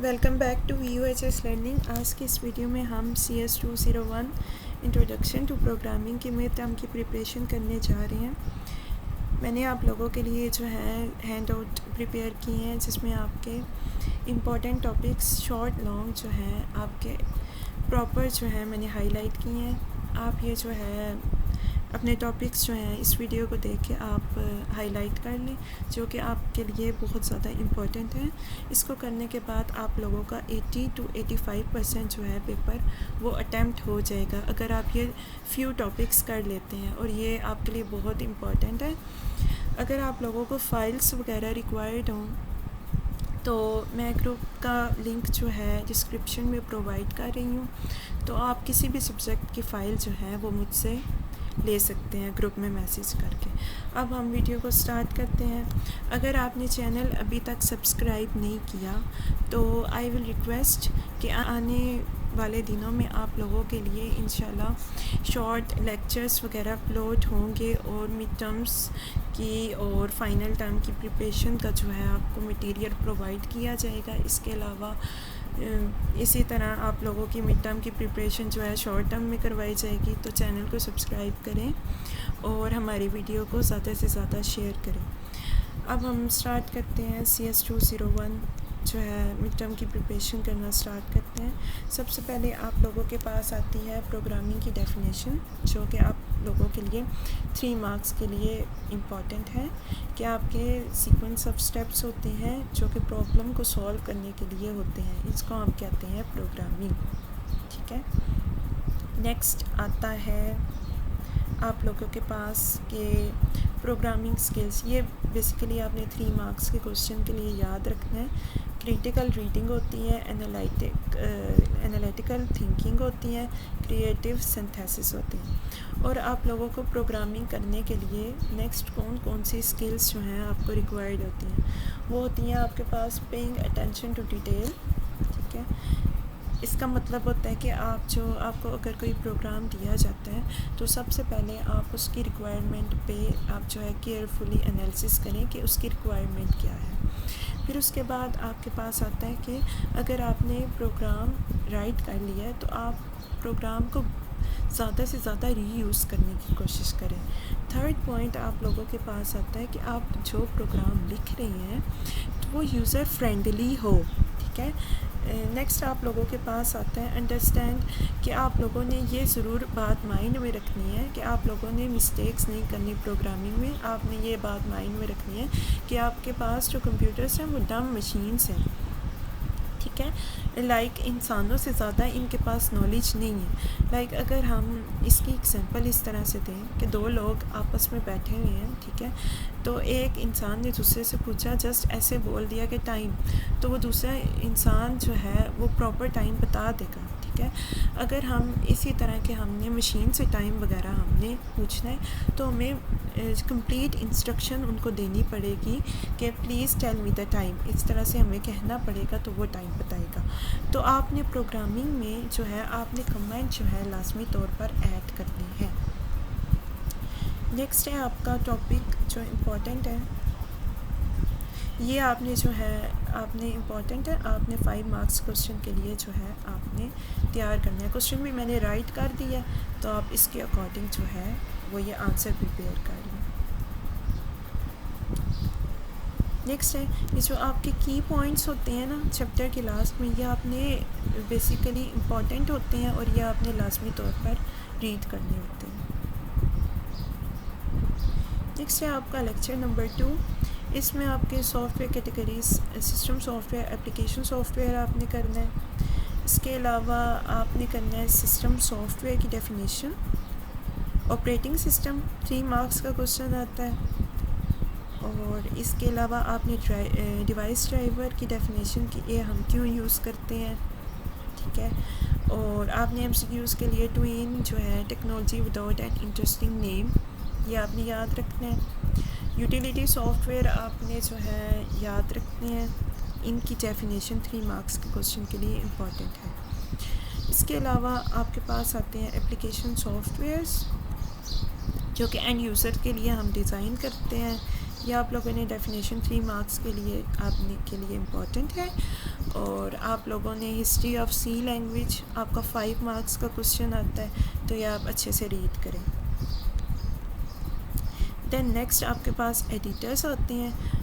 Welcome back to VUHS learning. आज की इस वीडियो में हम CS201 इंट्रोडक्शन टू प्रोग्रामिंग के मिड टर्म की प्रिपरेशन करने जा रहे हैं। मैंने आप लोगों के लिए जो है हैंड आउट प्रिपेयर किए हैं जिसमें आपके इम्पॉर्टेंट टॉपिक्स शॉर्ट लॉन्ग जो हैं आपके प्रॉपर जो है मैंने हाईलाइट किए हैं। आप ये जो है अपने टॉपिक्स जो हैं इस वीडियो को देख के आप हाईलाइट कर लें, जो कि आपके लिए बहुत ज़्यादा इम्पॉर्टेंट है। इसको करने के बाद आप लोगों का 80 to 85% जो है पेपर वो अटैम्प्ट हो जाएगा अगर आप ये फ्यू टॉपिक्स कर लेते हैं, और ये आपके लिए बहुत इम्पॉर्टेंट है। अगर आप लोगों को फ़ाइल्स वगैरह रिक्वायर्ड हों तो मैं ग्रुप का लिंक जो है डिस्क्रिप्शन में प्रोवाइड कर रही हूँ, तो आप किसी भी सब्जेक्ट की फ़ाइल जो है वो मुझसे ले सकते हैं ग्रुप में मैसेज करके। अब हम वीडियो को स्टार्ट करते हैं। अगर आपने चैनल अभी तक सब्सक्राइब नहीं किया तो आई विल रिक्वेस्ट कि आने वाले दिनों में आप लोगों के लिए इंशाल्लाह शॉर्ट लेक्चर्स वगैरह अपलोड होंगे, और मिड टर्म्स की और फाइनल टर्म की प्रिपरेशन का जो है आपको मटेरियल प्रोवाइड किया जाएगा। इसके अलावा इसी तरह आप लोगों की मिड टर्म की प्रिपरेशन जो है शॉर्ट टर्म में करवाई जाएगी। तो चैनल को सब्सक्राइब करें और हमारी वीडियो को ज़्यादा से ज़्यादा शेयर करें। अब हम स्टार्ट करते हैं CS201 जो है मिड टर्म की प्रिपरेशन करना स्टार्ट करते हैं। सबसे पहले आप लोगों के पास आती है प्रोग्रामिंग की डेफिनेशन, जो कि आप लोगों के लिए 3 मार्क्स के लिए इम्पॉर्टेंट है कि आपके सीक्वेंस ऑफ स्टेप्स होते हैं जो कि प्रॉब्लम को सॉल्व करने के लिए होते हैं। इसको हम कहते हैं प्रोग्रामिंग। ठीक है, नेक्स्ट आता है आप लोगों के पास के प्रोग्रामिंग स्किल्स। ये बेसिकली आपने 3 मार्क्स के क्वेश्चन के लिए याद रखना है। क्रिटिकल रीडिंग होती है, एनालिटिकल थिंकिंग होती है, क्रिएटिव सिंथेसिस होती है। और आप लोगों को प्रोग्रामिंग करने के लिए नेक्स्ट कौन सी स्किल्स जो हैं आपको रिक्वायर्ड होती हैं, वो होती हैं आपके पास पेइंग अटेंशन टू डिटेल। ठीक है, इसका मतलब होता है कि आपको अगर कोई प्रोग्राम दिया जाता है तो सबसे पहले आप उसकी रिक्वायरमेंट पे आप जो है केयरफुली एनालिसिस करें कि उसकी रिक्वायरमेंट क्या है। फिर उसके बाद आपके पास आता है कि अगर आपने प्रोग्राम राइट कर लिया है तो आप प्रोग्राम को ज़्यादा से ज़्यादा रीयूज़ करने की कोशिश करें। थर्ड पॉइंट आप लोगों के पास आता है कि आप जो प्रोग्राम लिख रहे हैं तो वो यूज़र फ्रेंडली हो। ठीक है, नेक्स्ट आप लोगों के पास आता है अंडरस्टैंड कि आप लोगों ने ये ज़रूर बात माइंड में रखनी है कि आप लोगों ने मिस्टेक्स नहीं करनी प्रोग्रामिंग में। आपने ये बात माइंड में रखनी है कि आपके पास जो कंप्यूटर्स हैं वो डम मशीन्स हैं। ठीक है, लाइक इंसानों से ज़्यादा इनके पास नॉलेज नहीं है। लाइक अगर हम इसकी एग्जांपल इस तरह से दें कि 2 लोग आपस में बैठे हुए हैं, ठीक है, तो एक इंसान ने दूसरे से पूछा, जस्ट ऐसे बोल दिया कि टाइम, तो वो दूसरा इंसान जो है वो प्रॉपर टाइम बता देगा। ठीक है, अगर हम इसी तरह के हमने मशीन से टाइम वगैरह हमने पूछना है तो हमें कंप्लीट इंस्ट्रक्शन उनको देनी पड़ेगी कि please tell me the time. इस तरह से हमें कहना पड़ेगा तो वो टाइम बताएगा। तो आपने प्रोग्रामिंग में जो है आपने कमेंट जो है लाजमी तौर पर ऐड करने हैं। नेक्स्ट है आपका टॉपिक जो इम्पोर्टेंट है, ये आपने जो है आपने इम्पॉर्टेंट है, आपने 5 मार्क्स क्वेश्चन के लिए जो है आपने तैयार करना है। क्वेश्चन भी मैंने राइट कर दिया तो आप इसके अकॉर्डिंग जो है वो ये आंसर प्रिपेयर कर लें। नेक्स्ट है ये जो आपके की पॉइंट्स होते हैं ना चैप्टर के लास्ट में, ये आपने बेसिकली इम्पॉर्टेंट होते हैं और ये आपने लाजमी तौर पर रीड करने होते हैं। नेक्स्ट है आपका लेक्चर नंबर 2। इसमें आपके software categories, system software, application software आपने करना है। इसके अलावा आपने करना है सिस्टम सॉफ्टवेयर की डेफिनेशन। ऑपरेटिंग सिस्टम 3 मार्क्स का क्वेश्चन आता है। और इसके अलावा आपने डिवाइस ड्राइवर की डेफिनेशन की, ये हम क्यों यूज़ करते हैं। ठीक है, और आपने MCQs के लिए ट्विन जो है technology without an interesting name, ये आपने याद रखना है। यूटिलिटी सॉफ्टवेयर आपने जो है याद रखने हैं। इनकी डेफिनेशन 3 मार्क्स के क्वेश्चन के लिए इम्पॉर्टेंट है। इसके अलावा आपके पास आते हैं एप्लीकेशन सॉफ्टवेयर्स जो कि एंड यूज़र के लिए हम डिज़ाइन करते हैं। ये आप लोगों ने डेफिनेशन 3 मार्क्स के लिए आपने के लिए इम्पॉर्टेंट है। और आप लोगों ने हिस्ट्री ऑफ सी लैंग्वेज, आपका 5 मार्क्स का क्वेश्चन आता है, तो ये आप अच्छे से रीड करें। देन नेक्स्ट आपके पास एडिटर्स होते हैं।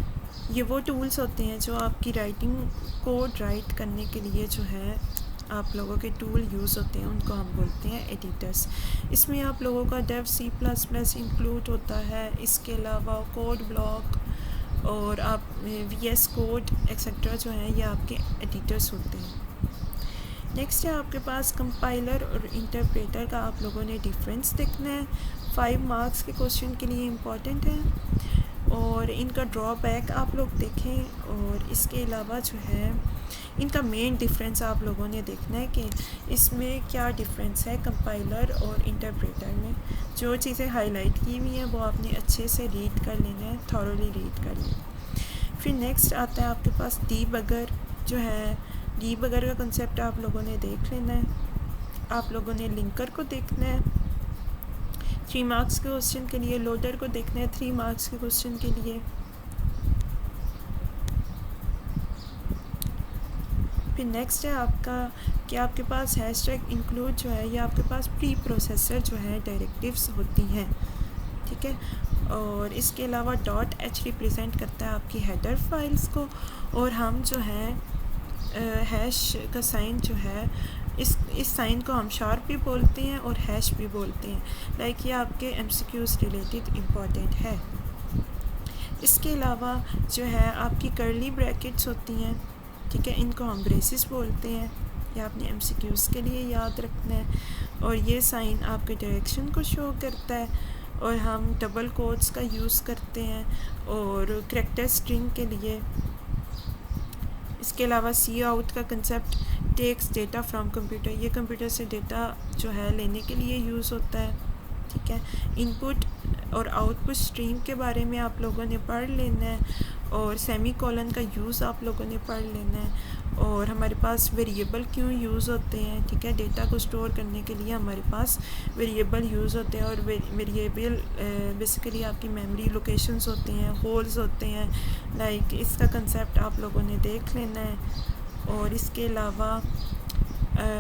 ये वो टूल्स होते हैं जो आपकी राइटिंग कोड राइट करने के लिए जो है आप लोगों के टूल यूज़ होते हैं, उनको हम बोलते हैं एडिटर्स। इसमें आप लोगों का डेव C++ इंक्लूड होता है, इसके अलावा कोड ब्लॉक और आप VS कोड एक्सेट्रा जो है ये आपके एडिटर्स होते हैं। नेक्स्ट है आपके पास कंपाइलर और इंटरप्रेटर का आप लोगों ने डिफरेंस देखना है। 5 मार्क्स के क्वेश्चन के लिए इम्पॉर्टेंट है और इनका ड्रॉबैक आप लोग देखें, और इसके अलावा जो है इनका मेन डिफरेंस आप लोगों ने देखना है कि इसमें क्या डिफरेंस है कंपाइलर और इंटरप्रेटर में। जो चीज़ें हाईलाइट की हुई हैं वो आपने अच्छे से रीड कर लेना है, थॉरोली रीड कर लेना। फिर नेक्स्ट आता है आपके पास डीबगर जो है। डीबगर का कंसेप्ट आप लोगों ने देख लेना है। आप लोगों ने लिंकर को देखना है 3 मार्क्स के क्वेश्चन के लिए, लोडर को देखना है 3 मार्क्स के क्वेश्चन के लिए। फिर नेक्स्ट है आपका कि आपके पास हैशटैग इंक्लूड जो है ये आपके पास प्री प्रोसेसर जो है डायरेक्टिव्स होती हैं, ठीक है। और इसके अलावा .h रिप्रेजेंट करता है आपकी हेडर फाइल्स को, और हम जो है हैश का साइन जो है इस साइन को हम शार्प भी बोलते हैं और हैश भी बोलते हैं। लाइक ये आपके MCQs रिलेटेड इम्पॉर्टेंट है। इसके अलावा जो है आपकी कर्ली ब्रैकेट्स होती हैं, ठीक है, इनको हम ब्रेसिस बोलते हैं। ये आपने MCQs के लिए याद रखना है। और ये साइन आपके डायरेक्शन को शो करता है, और हम डबल कोट्स का यूज़ करते हैं और करैक्टर स्ट्रिंग के लिए। इसके अलावा सी आउट का concept takes data from computer, ये कंप्यूटर से डेटा जो है लेने के लिए यूज़ होता है, ठीक है। इनपुट और आउटपुट स्ट्रीम के बारे में आप लोगों ने पढ़ लेना है, और सेमी कॉलन का यूज़ आप लोगों ने पढ़ लेना है। और हमारे पास वेरिएबल क्यों यूज़ होते हैं, ठीक है, डेटा को स्टोर करने के लिए हमारे पास वेरिएबल यूज़ होते हैं। और वेरिएबल बेसिकली आपकी मेमोरी लोकेशंस होते हैं, होल्स होते हैं। लाइक इसका कंसेप्ट आप लोगों ने देख लेना है। और इसके अलावा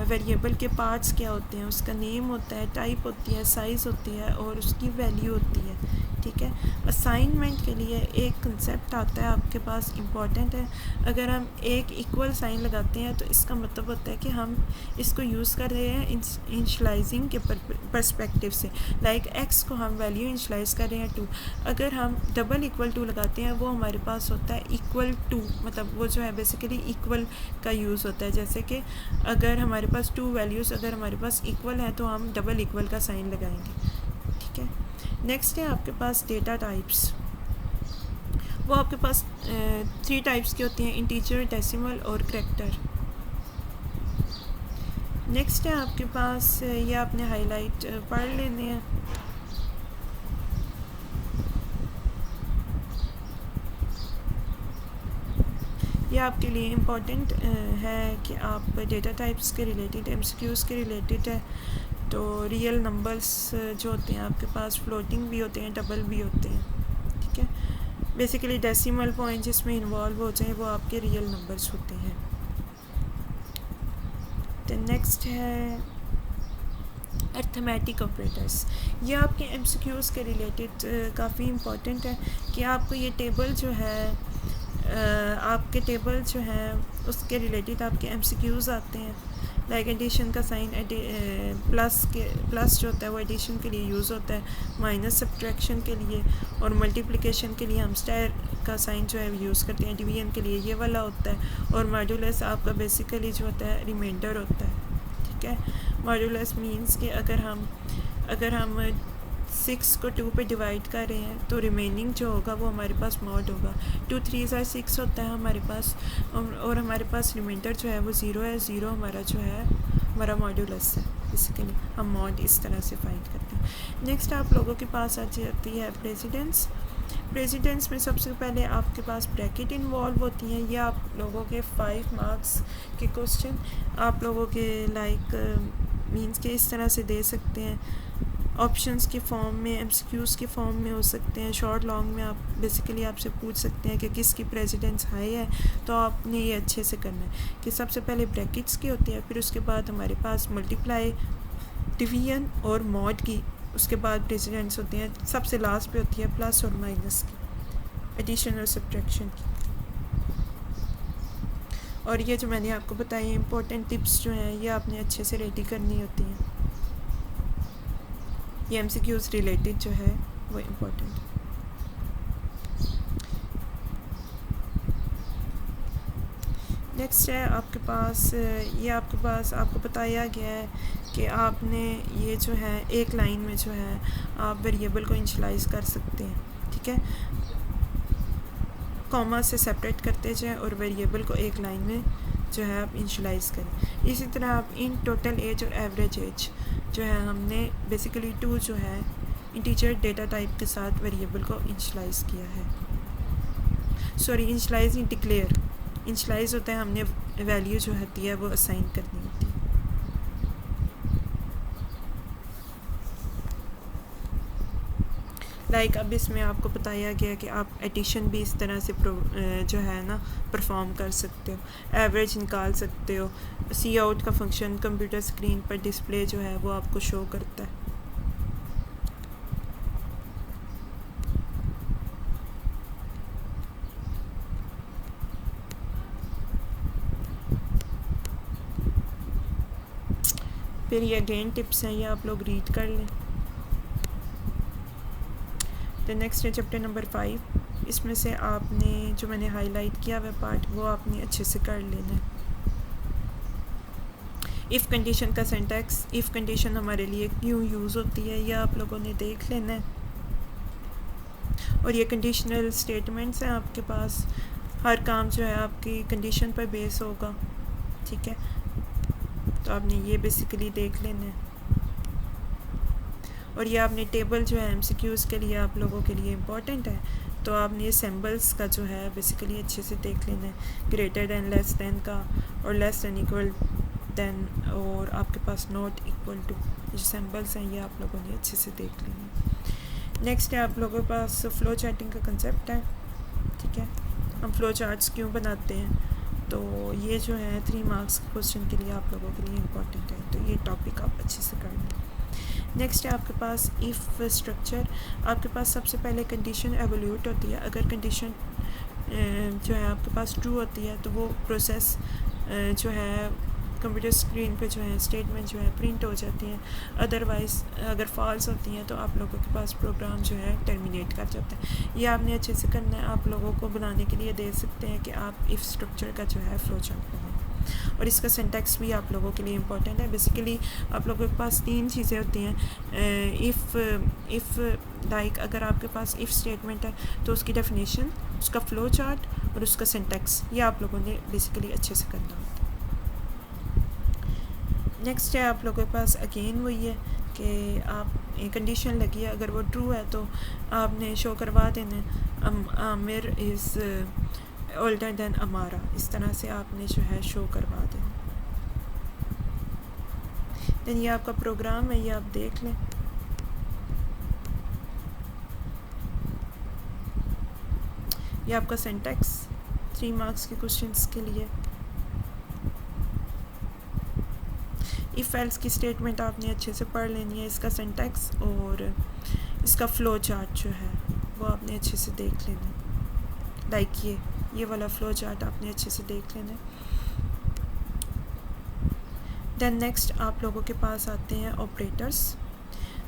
वेरिएबल के पार्ट्स क्या होते हैं, उसका नेम होता है, टाइप होती है, साइज़ होती है और उसकी वैल्यू होती है, ठीक है। असाइनमेंट के लिए एक कंसेप्ट आता है आपके पास, इम्पॉर्टेंट है। अगर हम एक इक्वल साइन लगाते हैं तो इसका मतलब होता है कि हम इसको यूज़ कर रहे हैं इनिशियलाइजिंग के पर्सपेक्टिव से। लाइक x को हम वैल्यू इनिशियलाइज कर रहे हैं 2। अगर हम डबल इक्वल टू लगाते हैं वो हमारे पास होता है इक्वल टू, मतलब वो जो है बेसिकली इक्वल का यूज़ होता है। जैसे कि अगर हमारे पास 2 वैल्यूज़ अगर हमारे पास इक्वल है तो हम डबल इक्वल का साइन लगाएंगे, ठीक है। नेक्स्ट है आपके पास डेटा टाइप्स। वो आपके पास 3 टाइप्स की होती हैं, इंटीजर, डेसिमल और करैक्टर। नेक्स्ट है आपके पास ये आपने हाईलाइट पढ़ लेने हैं। ये आपके लिए इम्पॉर्टेंट है कि आप डेटा टाइप्स के रिलेटेड, MCQs के रिलेटेड है। तो रियल नंबर्स जो होते हैं आपके पास फ्लोटिंग भी होते हैं, डबल भी होते हैं, ठीक है। बेसिकली डेसिमल पॉइंट जिसमें इन्वॉल्व हो जाए वो आपके रियल नंबर्स होते हैं। तो नेक्स्ट है अर्थमेटिक ऑपरेटर्स। ये आपके MCQs के रिलेटेड काफ़ी इम्पॉर्टेंट है कि आपको ये टेबल जो है आपके टेबल जो है उसके रिलेटेड आपके MCQs आते हैं। लाइक एडिशन का साइन प्लस जो होता है वो एडिशन के लिए यूज़ होता है, माइनस सब्ट्रैक्शन के लिए, और मल्टीप्लिकेशन के लिए हम स्टार का साइन जो है यूज़ करते हैं। डिवीजन के लिए ये वाला होता है। और मॉड्यूलस आपका बेसिकली जो होता है रिमाइंडर होता है, ठीक है। मॉड्यूलस मीन्स कि अगर हम 6 को 2 पे डिवाइड कर रहे हैं तो रिमेनिंग जो होगा वो हमारे पास मॉड होगा। 2 3 6 होता है हमारे पास, और हमारे पास रिमाइंडर जो है वो 0 है। 0 हमारा जो है हमारा मॉड्यूलस है। बेसिकली हम मॉड इस तरह से फाइंड करते हैं। नेक्स्ट आप लोगों के पास आ जाती है प्रेसिडेंस। प्रेसिडेंस में सबसे पहले आपके पास ब्रैकेट इन्वॉल्व होती हैं। ये आप लोगों के 5 मार्क्स के क्वेश्चन आप लोगों के लाइक मीन्स के इस तरह से दे सकते हैं। ऑप्शंस के फॉर्म में, एमसीक्यूज़ के फॉर्म में हो सकते हैं। शॉर्ट लॉन्ग में आप बेसिकली आपसे पूछ सकते हैं कि किसकी प्रेसिडेंस हाई है, तो आपने ये अच्छे से करना है कि सबसे पहले ब्रैकेट्स की होती है, फिर उसके बाद हमारे पास मल्टीप्लाई, डिवीजन और मॉड की, उसके बाद प्रेसिडेंट्स होती हैं, सबसे लास्ट पे होती है प्लस और माइनस की, एडिशन और सब्ट्रैक्शन की। और ये जो मैंने आपको बताई इंपॉर्टेंट टिप्स जो हैं ये आपने अच्छे से रेडी करनी होती हैं। ये एमसीक्यूज़ रिलेटेड जो है वो इम्पोर्टेंट। नेक्स्ट है आपके पास, ये आपके पास आपको बताया गया है कि आपने ये जो है एक लाइन में जो है आप वेरिएबल को इनिशियलाइज़ कर सकते हैं, ठीक है, कॉमा से सेपरेट करते जाएं और वेरिएबल को एक लाइन में जो है आप इनिशियलाइज़ करें। इसी तरह आप इन टोटल एज और एवरेज एज जो है हमने बेसिकली 2 जो है इंटीजर डेटा टाइप के साथ वेरिएबल को इनिशियलाइज़ किया है, सॉरी इनिशियलाइज़ नहीं, डिक्लेयर। इनिशियलाइज़ होता है हमने वैल्यू जो होती है वो असाइन करनी होती है। लाइक अब इसमें आपको बताया गया कि आप एडिशन भी इस तरह से जो है ना परफॉर्म कर सकते हो, एवरेज निकाल सकते हो। सी आउट का फंक्शन कंप्यूटर स्क्रीन पर डिस्प्ले जो है वो आपको शो करता है। फिर ये अगेन टिप्स हैं, ये आप लोग रीड कर लें। तो नेक्स्ट है चैप्टर नंबर 5। इसमें से आपने जो मैंने हाईलाइट किया हुआ पार्ट वो आपने अच्छे से कर लेना है। इफ़ कंडीशन का सिंटैक्स, इफ़ कंडीशन हमारे लिए क्यों यूज़ होती है ये आप लोगों ने देख लेना है। और ये कंडीशनल स्टेटमेंट्स हैं आपके पास, हर काम जो है आपकी कंडीशन पर बेस होगा, ठीक है, तो आपने ये बेसिकली देख लेना है। और ये आपने टेबल जो है एमसीक्यूज़ के लिए आप लोगों के लिए इम्पॉर्टेंट है, तो आपने ये सिंबल्स का जो है बेसिकली अच्छे से देख लेना है, ग्रेटर दैन, लेस दैन का, और लेस दैन, इक्वल दैन, और आपके पास नॉट इक्वल टू, जो सिंबल्स हैं ये आप लोगों ने अच्छे से देख लेना है। नेक्स्ट है आप लोगों के पास फ़्लो चार्टिंग का कंसेप्ट है, ठीक है, हम फ़्लो चार्ट्स क्यों बनाते हैं, तो ये जो है 3 मार्क्स के क्वेश्चन के लिए आप लोगों के लिए इम्पॉर्टेंट है, तो ये टॉपिक आप अच्छे से कर लें। नेक्स्ट है आपके पास इफ़ स्ट्रक्चर। आपके पास सबसे पहले कंडीशन एवोल्यूट होती है, अगर कंडीशन जो है आपके पास ट्रू होती है तो वो प्रोसेस जो है कंप्यूटर स्क्रीन पे जो है स्टेटमेंट जो है प्रिंट हो जाती हैं, अदरवाइज़ अगर फॉल्स होती हैं तो आप लोगों के पास प्रोग्राम जो है टर्मिनेट कर जाता है। ये आपने अच्छे से करना है, आप लोगों को बनाने के लिए दे सकते हैं कि आप इफ़ स्ट्रक्चर का जो है फ्लो चार्ट बनाएं, और इसका सिंटैक्स भी आप लोगों के लिए इम्पॉर्टेंट है। बेसिकली आप लोगों के पास 3 चीज़ें होती हैं, इफ़ लाइक अगर आपके पास इफ़ स्टेटमेंट है तो उसकी डेफिनेशन, उसका फ्लो चार्ट और उसका सिंटैक्स, ये आप लोगों ने बेसिकली अच्छे से करना होता है। नेक्स्ट है आप लोगों के पास अगेन वही है कि आप कंडीशन लगी है, अगर वो ट्रू है तो आपने शो करवा देना आमिर इज़ ओल्डर दैन अमारा, इस तरह से आपने जो है शो करवा देना। दैन ये आपका प्रोग्राम है, ये आप देख लें। ये आपका सिंटैक्स 3 मार्क्स के क्वेश्चंस के लिए। इफ़ एल्स की स्टेटमेंट आपने अच्छे से पढ़ लेनी है, इसका सिंटैक्स और इसका फ़्लो चार्ट जो है वो आपने अच्छे से देख लेना है। लाइक ये वाला फ़्लो चार्ट आपने अच्छे से देख लेना है। दैन नेक्स्ट आप लोगों के पास आते हैं ऑपरेटर्स।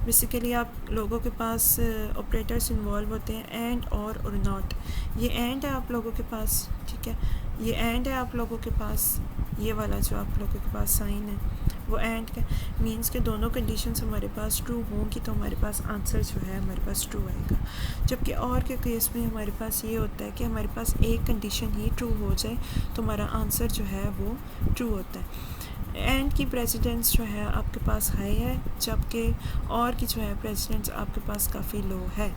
बेसिकली आप लोगों के पास ऑपरेटर्स इन्वॉल्व होते हैं एंड और नॉट। ये एंड है आप लोगों के पास, ठीक है, ये एंड है आप लोगों के पास, ये वाला जो आप लोगों के पास साइन है वो एंड का मीन्स के दोनों कंडीशंस हमारे पास ट्रू होंगी तो हमारे पास आंसर जो है हमारे पास ट्रू आएगा। जबकि और के केस में हमारे पास ये होता है कि हमारे पास एक कंडीशन ही ट्रू हो जाए तो हमारा आंसर जो है वो ट्रू होता है। एंड की प्रेसिडेंस जो है आपके पास हाई है, जबकि और की जो है प्रेसिडेंस आपके पास काफ़ी लो है।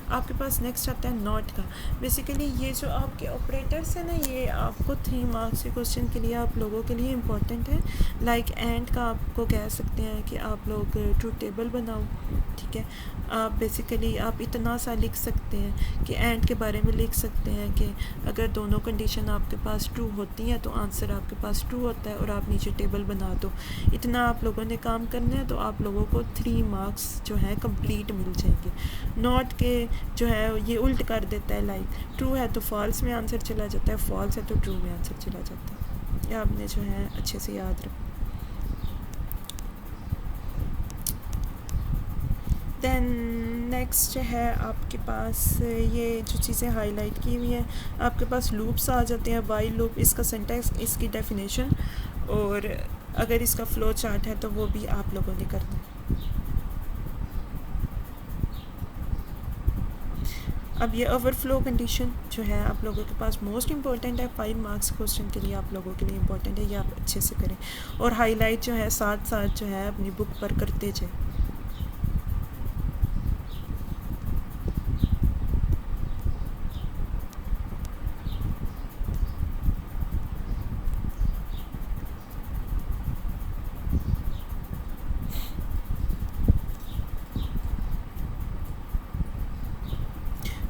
आपके पास नेक्स्ट आता है नॉट का। बेसिकली ये जो आपके ऑपरेटर्स हैं ना, ये आपको 3 मार्क्स के क्वेश्चन के लिए आप आप लोगों के लिए इम्पोर्टेंट है। लाइक एंड का आपको कह सकते हैं कि आप लोग ट्रूथ टेबल बनाओ, ठीक है। आप बेसिकली आप इतना सा लिख सकते हैं कि एंड के बारे में लिख सकते हैं कि अगर दोनों कंडीशन आपके पास ट्रू होती हैं तो आंसर आपके पास ट्रू होता है, और आप नीचे टेबल बना दो। इतना आप लोगों ने काम करना है तो आप लोगों को 3 मार्क्स जो है कंप्लीट मिल जाएंगे। नॉट के जो है ये उल्ट कर देता है, लाइक ट्रू है तो फॉल्स में आंसर चला जाता है, फॉल्स है तो ट्रू में आंसर चला जाता है। ये आपने जो है अच्छे से याद रखना। दैन नेक्स्ट है आपके पास ये जो चीज़ें हाईलाइट की हुई हैं, आपके पास लूप्स आ जाते हैं। वाइल लूप, इसका सिंटैक्स, इसकी डेफिनेशन, और अगर इसका फ्लो चार्ट है तो वो भी आप लोगों ने करना है। अब ये ओवरफ्लो कंडीशन जो है आप लोगों के पास मोस्ट इम्पॉर्टेंट है, 5 मार्क्स क्वेश्चन के लिए आप लोगों के लिए इम्पॉर्टेंट है। ये आप अच्छे से करें और हाईलाइट जो है साथ साथ जो है अपनी बुक पर करते जाए।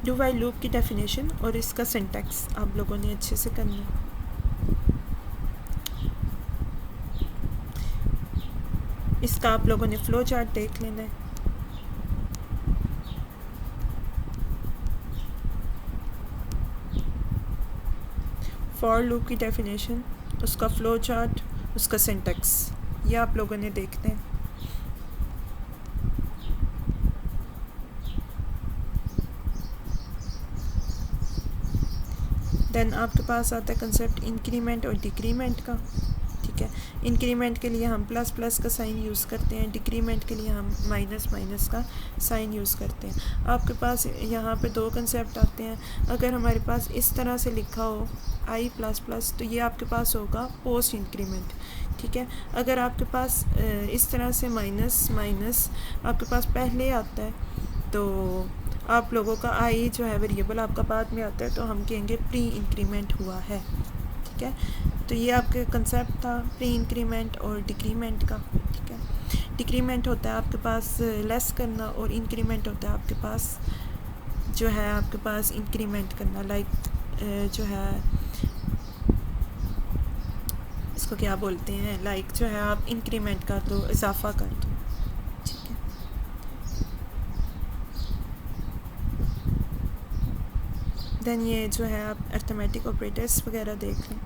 डू वाइल लूप की डेफिनेशन और इसका सिंटैक्स आप लोगों ने अच्छे से करना है। इसका आप लोगों ने फ्लो चार्ट देख लेना है। फॉर लूप की डेफिनेशन, उसका फ्लो चार्ट, उसका सिंटैक्स, ये आप लोगों ने देखना है। देन आपके पास आता है कंसेप्ट इंक्रीमेंट और डिक्रीमेंट का, ठीक है। इंक्रीमेंट के लिए हम प्लस प्लस का साइन यूज़ करते हैं, डिक्रीमेंट के लिए हम माइनस माइनस का साइन यूज़ करते हैं। आपके पास यहाँ पे 2 कंसेप्ट आते हैं। अगर हमारे पास इस तरह से लिखा हो आई प्लस प्लस तो ये आपके पास होगा पोस्ट इंक्रीमेंट, ठीक है। अगर आपके पास इस तरह से माइनस माइनस आपके पास पहले आता है तो आप लोगों का आई जो है वेरिएबल आपका बाद में आता है तो हम कहेंगे प्री इंक्रीमेंट हुआ है, ठीक है। तो ये आपके कंसेप्ट था प्री इंक्रीमेंट और डिक्रीमेंट का, ठीक है। डिक्रीमेंट होता है आपके पास लेस करना और इंक्रीमेंट होता है आपके पास जो है आपके पास इंक्रीमेंट करना। लाइक जो है इसको क्या बोलते हैं, लाइक जो है आप इंक्रीमेंट कर दो, इजाफा कर दो, ठीक है। देन ये जो है आप अर्थमेटिक ऑपरेटर्स वगैरह देख लें।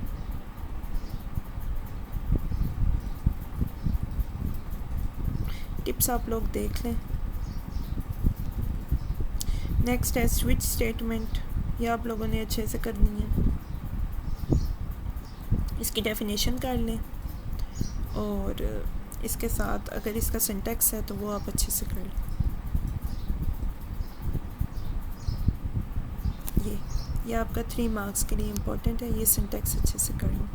टिप्स आप लोग देख लें। नेक्स्ट है स्विच स्टेटमेंट, ये आप लोगों ने अच्छे से करनी है। इसकी डेफिनेशन कर लें और इसके साथ अगर इसका सिंटैक्स है तो वो आप अच्छे से कर लें। ये आपका 3 मार्क्स के लिए इम्पोर्टेंट है, ये सिंटैक्स अच्छे से कर लें।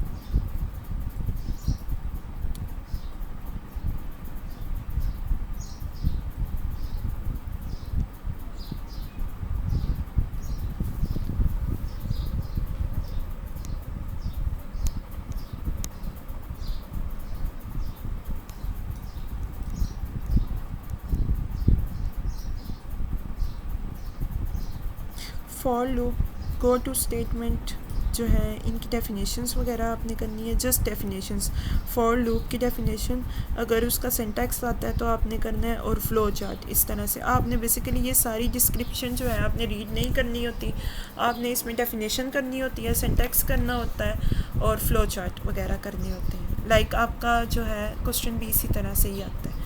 For loop, go to statement जो है इनकी डेफिनेशंस वगैरह आपने करनी है। जस्ट डेफिनेशंस, फॉर लूप की डेफिनेशन, अगर उसका सिंटैक्स आता है तो आपने करना है, और फ्लो चार्ट। इस तरह से आपने बेसिकली ये सारी डिस्क्रिप्शन जो है आपने रीड नहीं करनी होती, आपने इसमें डेफिनेशन करनी होती है, सिंटैक्स करना होता है और फ्लो चार्ट वगैरह करने होते हैं। लाइक आपका जो है क्वेश्चन भी इसी तरह से ही आता है।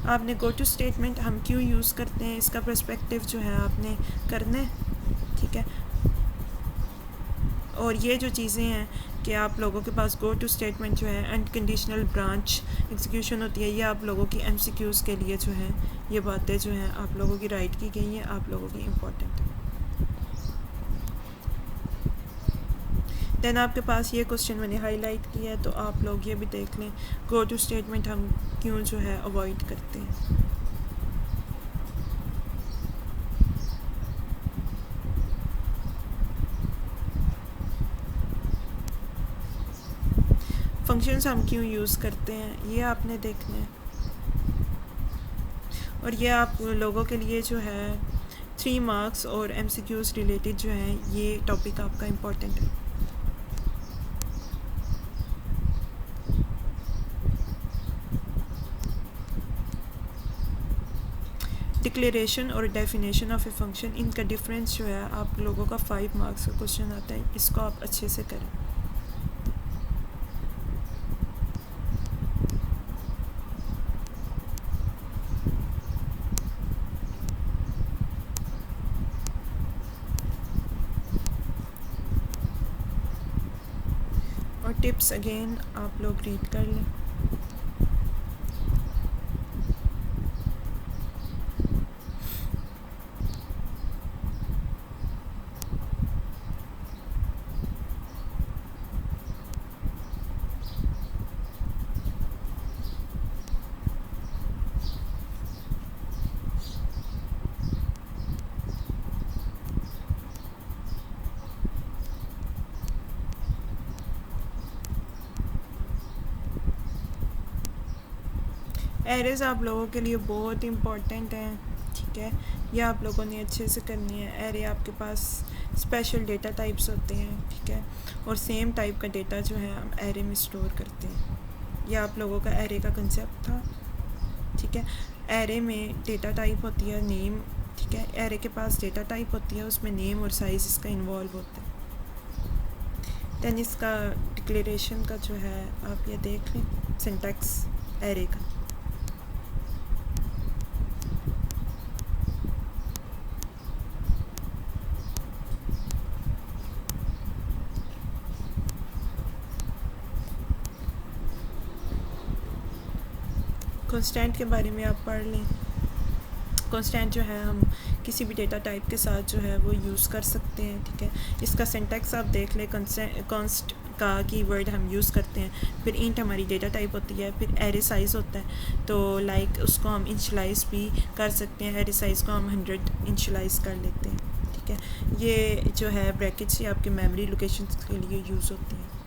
आपने गो टू स्टेटमेंट हम क्यों यूज़ करते हैं इसका पर्सपेक्टिव जो है आपने करना है, ठीक है। और ये जो चीज़ें हैं कि आप लोगों के पास गो टू स्टेटमेंट जो है अनकंडीशनल ब्रांच एग्जीक्यूशन होती है, ये आप लोगों की एमसीक्यूज़ के लिए जो है ये बातें जो हैं आप लोगों की राइट की गई हैं, आप लोगों की इम्पोर्टेंट है। देन आपके पास ये क्वेश्चन मैंने हाईलाइट किया है तो आप लोग ये भी देख लें, गो टू स्टेटमेंट हम क्यों जो है अवॉइड करते हैं। फंक्शंस हम क्यों यूज़ करते हैं ये आपने देखना है। और ये आप लोगों के लिए जो है 3 मार्क्स और MCQs रिलेटेड जो है ये टॉपिक आपका इम्पोर्टेंट है। डिक्लेरेशन और डेफिनेशन ऑफ ए फंक्शन, इनका डिफरेंस जो है आप लोगों का 5 मार्क्स का क्वेश्चन आता है, इसको आप अच्छे से करें। और टिप्स अगेन आप लोग रीड कर लें। एरेज़ आप लोगों के लिए बहुत इम्पॉर्टेंट हैं, ठीक है। ये आप लोगों ने अच्छे से करनी है। एरे आपके पास स्पेशल डेटा टाइप्स होते हैं, ठीक है, और सेम टाइप का डेटा जो है हम एरे में स्टोर करते हैं। ये आप लोगों का एरे का कंसेप्ट था, ठीक है। एरे में डेटा टाइप होती है नेम, ठीक है। एरे के पास डेटा टाइप होती है, उसमें नेम और साइज़ इसका इन्वॉल्व होता है। दैन इसका डिक्लेरेशन का जो है आप ये देख लें, सिंटैक्स एरे का। कॉन्स्टेंट के बारे में आप पढ़ लें। कॉन्स्टेंट जो है हम किसी भी डेटा टाइप के साथ जो है वो यूज़ कर सकते हैं, ठीक है। इसका सिंटैक्स आप देख लें। कॉन्स्ट का कीवर्ड हम यूज़ करते हैं, फिर इंट हमारी डेटा टाइप होती है, फिर एरे साइज़ होता है, तो लाइक उसको हम इंशलाइज भी कर सकते हैं। एरे साइज़ को हम 100 इंशलाइज कर लेते हैं, ठीक है। ये जो है ब्रैकेट्स ये आपके मेमोरी लोकेशन के लिए यूज़ होती हैं।